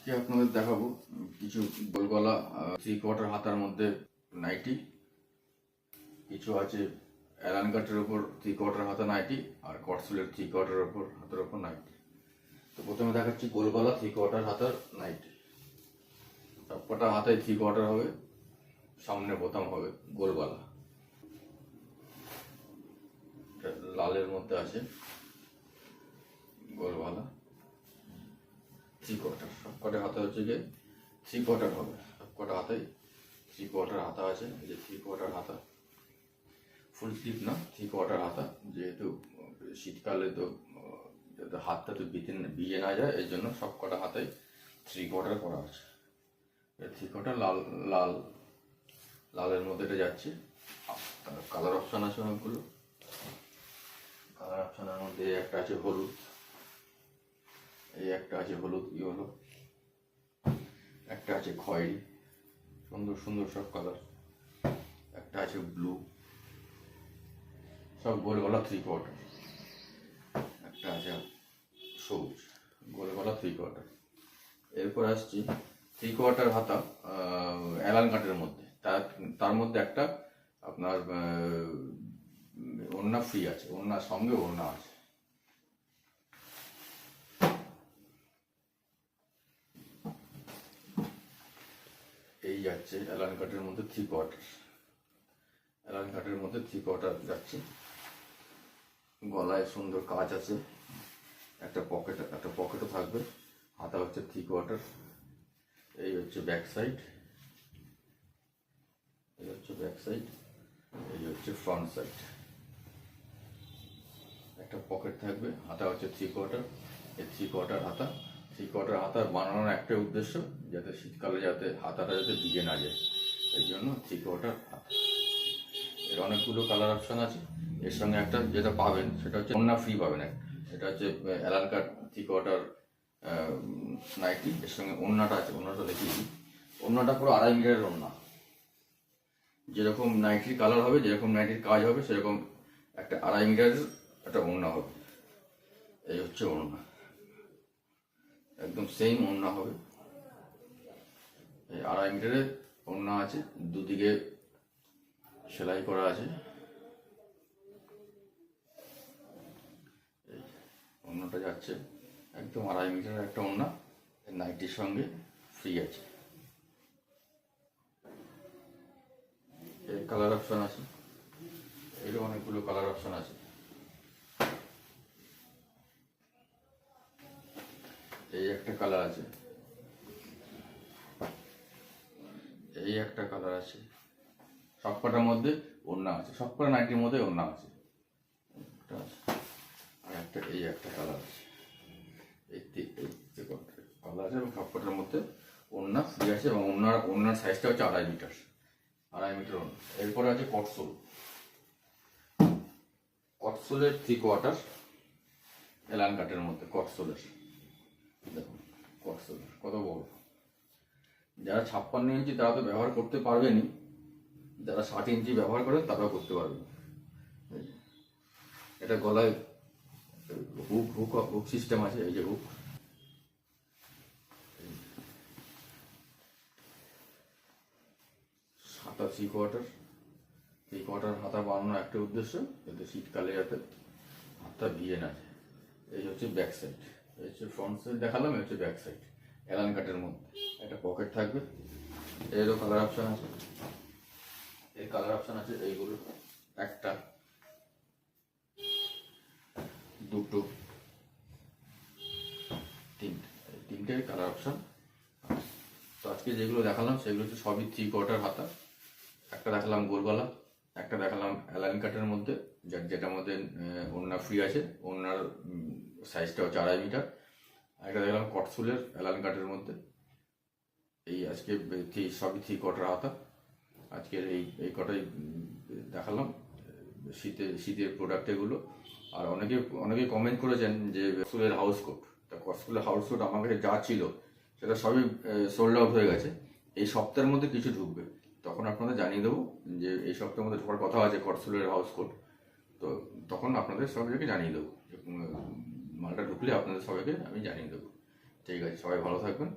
আজকে আপনাদের দেখাবো কিছু গোলগলা 3/4 হাতার মধ্যে নাইটি। কিছু আছে অ্যালান কাটের ওপর 3/4 হাতা নাইটি, আর কটসুলের 3/4 ওপর হাতের ওপর নাইটি। তো প্রথমে দেখাচ্ছি গোলগলা 3/4 হাতার নাইটি। সবকটা হাতায় 3/4 হবে, সামনে বোতাম হবে গোলগলা। লালের মধ্যে আছে গোলগলা 3/4। সবকটা হাতা হচ্ছে গিয়ে 3/4 হবে। সবকটা হাতায় 3/4 হাতা আছে। এই যে 3/4 হাতা, ফুল স্লিভ না, 3/4 হাতা। যেহেতু শীতকালে তো যাতে হাতটা তো ভিজে না যায়, এই জন্য সবকটা হাতায় 3/4 করা আছে। 3/4 লাল লাল লালের মধ্যে এটা যাচ্ছে। কালার অপশান আছে অনেকগুলো। কালার অপশানের মধ্যে একটা আছে হলুদ, এই একটা আছে হলুদ ইয়েলো, একটা আছে খয়েরি, সুন্দর সুন্দর সব কালার। একটা আছে ব্লু, সব গোলগলা 3/4। একটা আছে সবুজ, গোলগলা 3/4। এরপর আসছি 3/4 হাতা অ্যালান কাটের মধ্যে। তার মধ্যে একটা আপনার ওড়না ফ্রি আছে, ওড়নার সঙ্গে ওড়না আছে। এই যাচ্ছে অ্যালান কাটের মধ্যে 3/4। অ্যালান কাটের মধ্যে 3/4 যাচ্ছে। গলায় সুন্দর কাজ আছে, একটা পকেটও থাকবে। হাতা হচ্ছে 3/4। এই হচ্ছে ব্যাক সাইড, এই হচ্ছে ব্যাক সাইড, এই হচ্ছে ফ্রন্ট সাইড। একটা পকেট থাকবে। হাতা হচ্ছে 3/4। এই 3/4 হাতা, 3/4 হাতা বানানোর একটা উদ্দেশ্য, যাতে শীতকালে যাতে হাতাটা যাতে ভিজে না যায়, এই জন্য 3/4 হাতা। এর অনেকগুলো কালার অপশান আছে। এর সঙ্গে একটা যেটা পাবেন সেটা হচ্ছে ওড়না ফ্রি পাবেন একটা। এটা হচ্ছে অ্যালান কাট 3/4 নাইটি। এর সঙ্গে ওড়নাটা আছে, ওড়নাটা দেখিয়ে দিই। ওড়নাটা পুরো 2.5 মিটারের ওড়না। যেরকম নাইটির কালার হবে, যেরকম নাইটির কাজ হবে, সেরকম একটা 2.5 মিটারের একটা ওড়না হবে। এই হচ্ছে ওড়না, একদম সেম ওড়না হবে। এই 2.5 মিটারের ওড়না আছে, দুদিকে সেলাই করা আছে। এই ওড়নাটা যাচ্ছে একদম 2.5 মিটারের একটা ওড়না, নাইটির সঙ্গে ফ্রি আছে। এর কালার অপশান আছে, এরও অনেকগুলো কালার অপশান আছে। এই একটা কালার আছে, এই একটা কালার আছে। সবকটার মধ্যে ওড়না আছে, সবকটা নাইটির মধ্যে ওড়না আছে। আর একটা এই একটা কালার আছে, এই কালার আছে, এবং সবকটার মধ্যে ওড়না ফ্রি আছে। এবং ওড়নার সাইজটা হচ্ছে 2.5 মিটার, 2.5 মিটার ওড়না। এরপরে আছে কটসোল। কটসোলের 3/4 অ্যালান কাটের মধ্যে। কটসোলের দেখুন, কটসোলের কত বড়। যারা 56 ইঞ্চি তারা তো ব্যবহার করতে পারবেনই, যারা 60 ইঞ্চি ব্যবহার করেন তারাও করতে পারবেন। এটা গলায় হুক সিস্টেম আছে, এই যে হুক। হাতা 3/4 হাতা বানানোর একটা উদ্দেশ্য, যাতে শীতকালে যাতে হাতটা ভিজে না যায়। এই হচ্ছে ব্যাক সাইড, এই হচ্ছে ফ্রন্ট সাইড দেখালাম, এই হচ্ছে ব্যাক সাইড। অ্যালান কাটের মধ্যে একটা পকেট থাকবে। এরও কালার অপশান আছে, এর কালার অপশান আছে এইগুলো, একটা, দুটো, তিনটে কালার অপশান। তো আজকে যেগুলো দেখালাম সেগুলো হচ্ছে সবই 3/4 হাতা। একটা দেখালাম গোলগলা, একটা দেখালাম অ্যালান কাটের মধ্যে, যেটার মধ্যে ওড়না ফ্রি আছে, ওড়নার সাইজটা হচ্ছে 2.5 মিটার। একটা দেখলাম কটসুলের অ্যালান কাটের মধ্যে। এই আজকে সবই 3/4 হাতা। আজকের এই কটাই দেখালাম শীতের প্রোডাক্ট এগুলো। আর অনেকে কমেন্ট করেছেন যে কটসুলের হাউস কোট। তা কটসুলের হাউস কোট আমার কাছে যা ছিল সেটা সবই সোল্ড আউট হয়ে গেছে। এই সপ্তাহের মধ্যে কিছু ঢুকবে, তখন আপনাদের জানিয়ে দেবো যে এই সপ্তাহের মধ্যে ঢোকার কথা আছে কটসুলের হাউস কোট। তো তখন আপনাদের সবাইকে জানিয়ে দেবো, মালটা ঢুকলে আপনাদের সবাইকে আমি জানিয়ে দেবো। ঠিক আছে, সবাই ভালো থাকবেন।